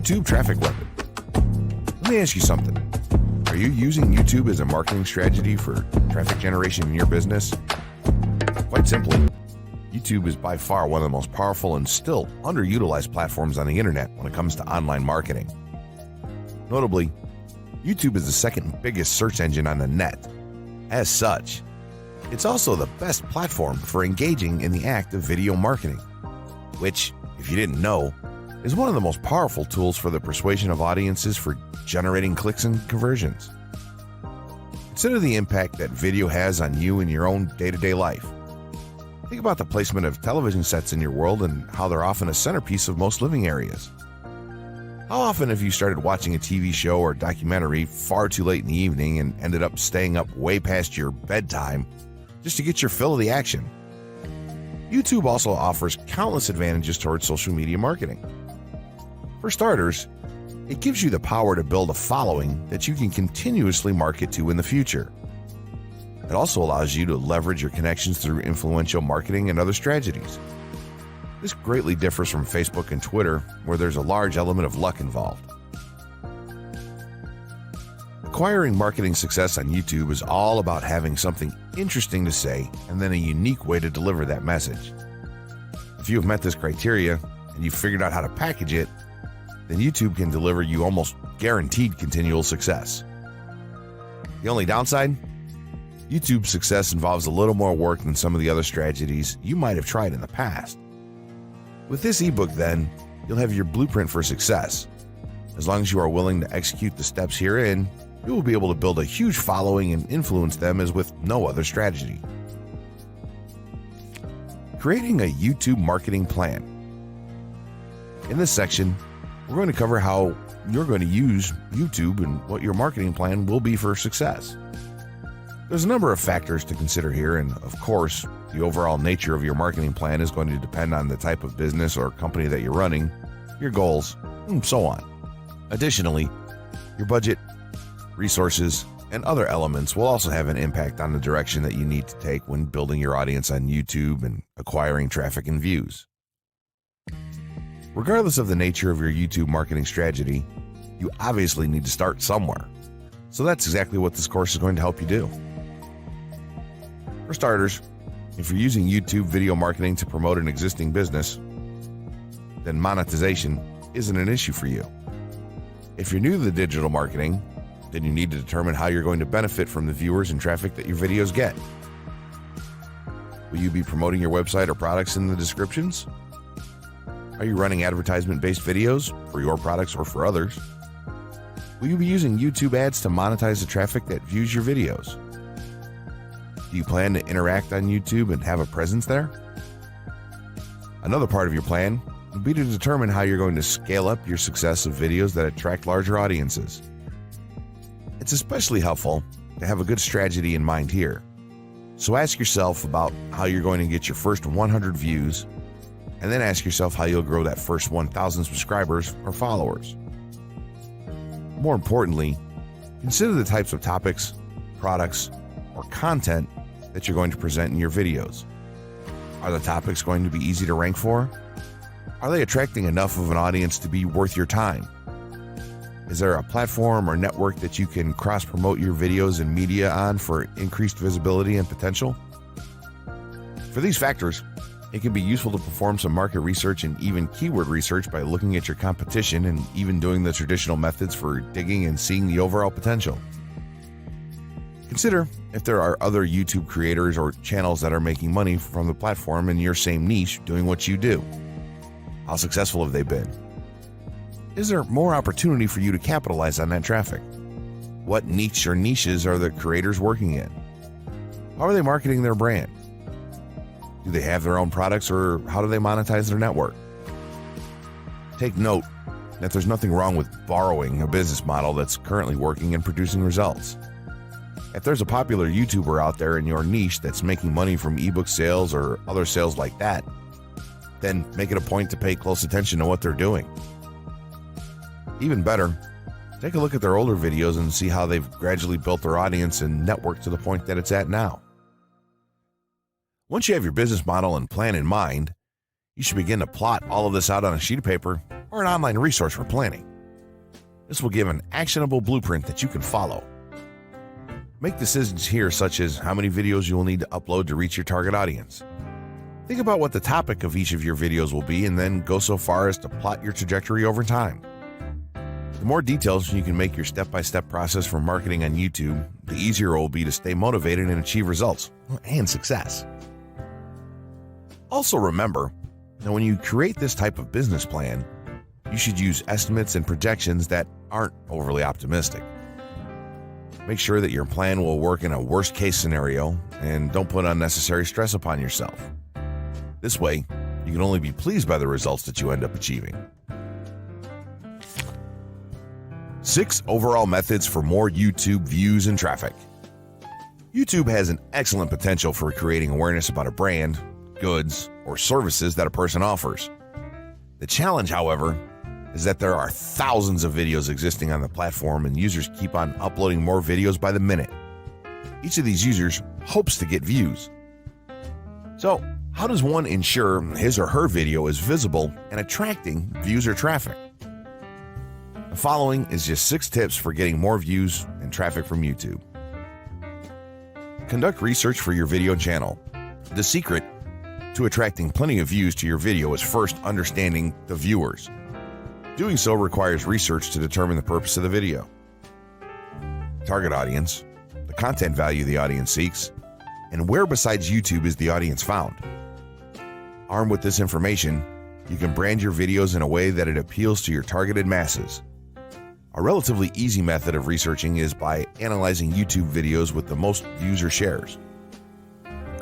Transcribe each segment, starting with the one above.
YouTube traffic weapon. Let me ask you something. Are you using YouTube as a marketing strategy for traffic generation in your business? Quite simply, YouTube is by far one of the most powerful and still underutilized platforms on the internet when it comes to online marketing. Notably, YouTube is the second biggest search engine on the net. As such, it's also the best platform for engaging in the act of video marketing, which, if you didn't know, is one of the most powerful tools for the persuasion of audiences for generating clicks and conversions. Consider the impact that video has on you in your own day-to-day life. Think about the placement of television sets in your world and how they're often a centerpiece of most living areas. How often have you started watching a TV show or documentary far too late in the evening and ended up staying up way past your bedtime just to get your fill of the action? YouTube also offers countless advantages towards social media marketing. For starters, it gives you the power to build a following that you can continuously market to in the future. It also allows you to leverage your connections through influential marketing and other strategies. This greatly differs from Facebook and Twitter, where there's a large element of luck involved. Acquiring marketing success on YouTube is all about having something interesting to say and then a unique way to deliver that message. If you have met this criteria and you've figured out how to package it, then YouTube can deliver you almost guaranteed continual success. The only downside? YouTube's success involves a little more work than some of the other strategies you might have tried in the past. With this ebook, then, you'll have your blueprint for success. As long as you are willing to execute the steps herein, you will be able to build a huge following and influence them as with no other strategy. Creating a YouTube marketing plan. In this section, we're going to cover how you're going to use YouTube and what your marketing plan will be for success. There's a number of factors to consider here, and of course, the overall nature of your marketing plan is going to depend on the type of business or company that you're running, your goals, and so on. Additionally, your budget, resources, and other elements will also have an impact on the direction that you need to take when building your audience on YouTube and acquiring traffic and views. Regardless of the nature of your YouTube marketing strategy, you obviously need to start somewhere. So that's exactly what this course is going to help you do. For starters, if you're using YouTube video marketing to promote an existing business, then monetization isn't an issue for you. If you're new to the digital marketing, then you need to determine how you're going to benefit from the viewers and traffic that your videos get. Will you be promoting your website or products in the descriptions? Are you running advertisement-based videos for your products or for others? Will you be using YouTube ads to monetize the traffic that views your videos? Do you plan to interact on YouTube and have a presence there? Another part of your plan would be to determine how you're going to scale up your success of videos that attract larger audiences. It's especially helpful to have a good strategy in mind here. So ask yourself about how you're going to get your first 100 views, and then ask yourself how you'll grow that first 1,000 subscribers or followers. More importantly, consider the types of topics, products, or content that you're going to present in your videos. Are the topics going to be easy to rank for? Are they attracting enough of an audience to be worth your time? Is there a platform or network that you can cross-promote your videos and media on for increased visibility and potential? For these factors, it can be useful to perform some market research and even keyword research by looking at your competition and even doing the traditional methods for digging and seeing the overall potential. Consider if there are other YouTube creators or channels that are making money from the platform in your same niche doing what you do. How successful have they been? Is there more opportunity for you to capitalize on that traffic? What niche or niches are the creators working in? How are they marketing their brand? Do they have their own products, or how do they monetize their network? Take note that there's nothing wrong with borrowing a business model that's currently working and producing results. If there's a popular YouTuber out there in your niche that's making money from ebook sales or other sales like that, then make it a point to pay close attention to what they're doing. Even better, take a look at their older videos and see how they've gradually built their audience and network to the point that it's at now. Once you have your business model and plan in mind, you should begin to plot all of this out on a sheet of paper or an online resource for planning. This will give an actionable blueprint that you can follow. Make decisions here, such as how many videos you will need to upload to reach your target audience. Think about what the topic of each of your videos will be, and then go so far as to plot your trajectory over time. The more details you can make your step-by-step process for marketing on YouTube, the easier it will be to stay motivated and achieve results and success. Also remember that when you create this type of business plan, you should use estimates and projections that aren't overly optimistic. Make sure that your plan will work in a worst-case scenario and don't put unnecessary stress upon yourself. This way, you can only be pleased by the results that you end up achieving. 6 overall methods for more YouTube views and traffic. YouTube has an excellent potential for creating awareness about a brand, goods, or services that a person offers. The challenge, however, is that there are thousands of videos existing on the platform, and users keep on uploading more videos by the minute. Each of these users hopes to get views. So, how does one ensure his or her video is visible and attracting views or traffic? The following is just 6 tips for getting more views and traffic from YouTube. Conduct research for your video channel. The secret to attracting plenty of views to your video is first understanding the viewers. Doing so requires research to determine the purpose of the video, target audience, the content value the audience seeks, and where besides YouTube is the audience found. Armed with this information, you can brand your videos in a way that it appeals to your targeted masses. A relatively easy method of researching is by analyzing YouTube videos with the most views or shares.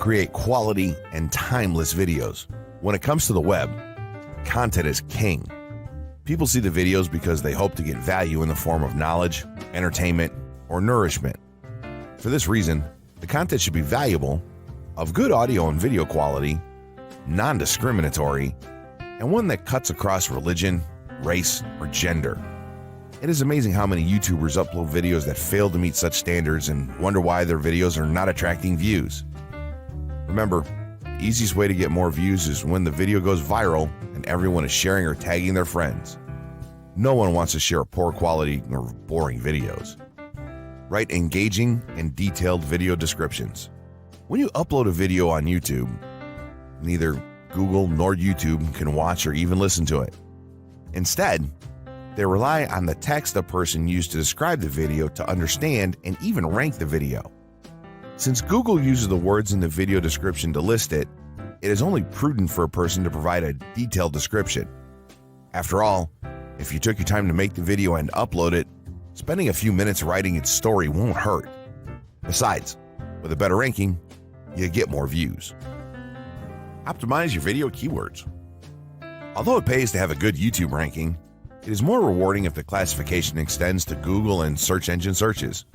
Create quality and timeless videos. When it comes to the web, content is king. People see the videos because they hope to get value in the form of knowledge, entertainment, or nourishment. For this reason, the content should be valuable, of good audio and video quality, non-discriminatory, and one that cuts across religion, race, or gender. It is amazing how many YouTubers upload videos that fail to meet such standards and wonder why their videos are not attracting views. Remember, the easiest way to get more views is when the video goes viral and everyone is sharing or tagging their friends. No one wants to share poor quality or boring videos. Write engaging and detailed video descriptions. When you upload a video on YouTube, neither Google nor YouTube can watch or even listen to it. Instead, they rely on the text a person used to describe the video to understand and even rank the video. Since Google uses the words in the video description to list it, it is only prudent for a person to provide a detailed description. After all, if you took your time to make the video and upload it, spending a few minutes writing its story won't hurt. Besides, with a better ranking, you get more views. Optimize your video keywords. Although it pays to have a good YouTube ranking, it is more rewarding if the classification extends to Google and search engine searches.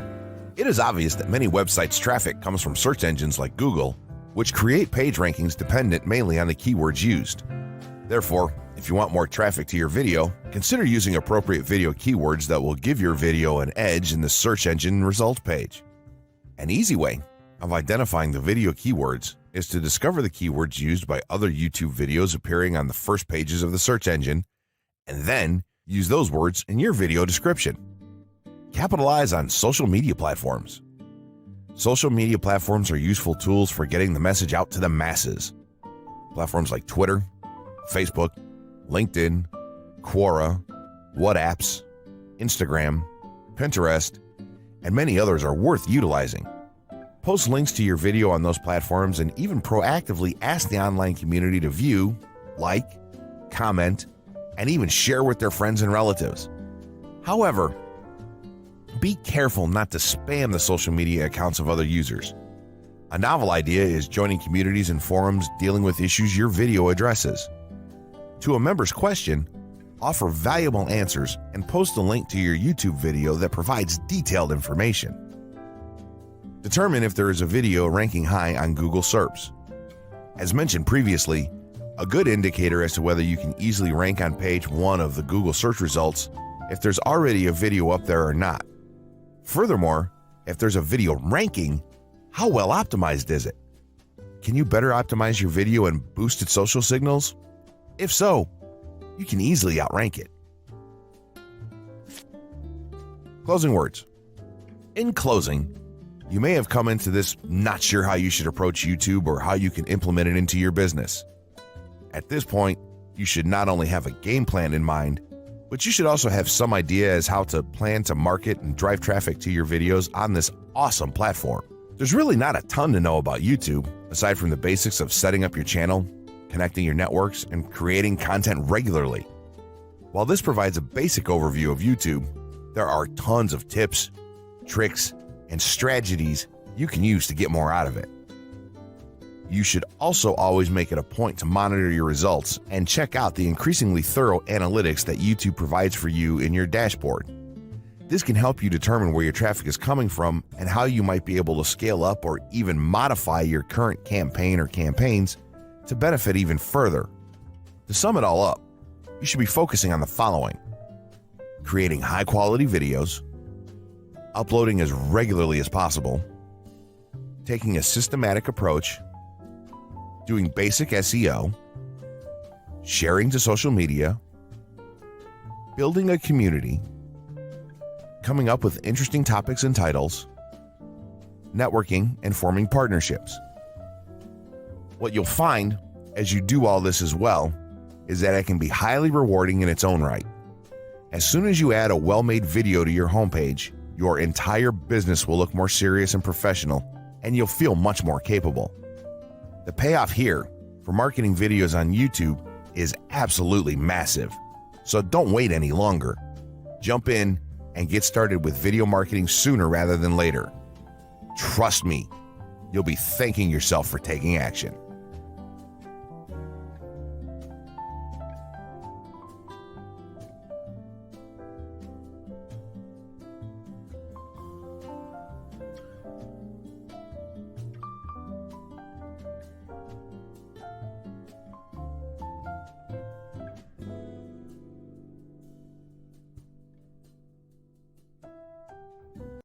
It is obvious that many websites' traffic comes from search engines like Google, which create page rankings dependent mainly on the keywords used. Therefore, if you want more traffic to your video, consider using appropriate video keywords that will give your video an edge in the search engine results page. An easy way of identifying the video keywords is to discover the keywords used by other YouTube videos appearing on the first pages of the search engine, and then use those words in your video description. Capitalize on social media platforms. Social media platforms are useful tools for getting the message out to the masses. Platforms like Twitter, Facebook, LinkedIn, Quora, WhatsApp, Instagram, Pinterest, and many others are worth utilizing. Post links to your video on those platforms and even proactively ask the online community to view, like, comment, and even share with their friends and relatives. However, be careful not to spam the social media accounts of other users. A novel idea is joining communities and forums dealing with issues your video addresses. To a member's question, offer valuable answers and post a link to your YouTube video that provides detailed information. Determine if there is a video ranking high on Google SERPs. As mentioned previously, a good indicator as to whether you can easily rank on page 1 of the Google search results if there's already a video up there or not. Furthermore, if there's a video ranking, how well optimized is it? Can you better optimize your video and boost its social signals? If so, you can easily outrank it. Closing words. In closing, you may have come into this not sure how you should approach YouTube or how you can implement it into your business. At this point, you should not only have a game plan in mind, but you should also have some idea as how to plan to market and drive traffic to your videos on this awesome platform. There's really not a ton to know about YouTube, aside from the basics of setting up your channel, connecting your networks, and creating content regularly. While this provides a basic overview of YouTube, there are tons of tips, tricks, and strategies you can use to get more out of it. You should also always make it a point to monitor your results and check out the increasingly thorough analytics that YouTube provides for you in your dashboard. This can help you determine where your traffic is coming from and how you might be able to scale up or even modify your current campaign or campaigns to benefit even further. To sum it all up, you should be focusing on the following: creating high-quality videos, uploading as regularly as possible, taking a systematic approach, doing basic SEO, sharing to social media, building a community, coming up with interesting topics and titles, networking, and forming partnerships. What you'll find as you do all this as well is that it can be highly rewarding in its own right. As soon as you add a well-made video to your homepage, your entire business will look more serious and professional, and you'll feel much more capable. The payoff here for marketing videos on YouTube is absolutely massive, so don't wait any longer. Jump in and get started with video marketing sooner rather than later. Trust me, you'll be thanking yourself for taking action.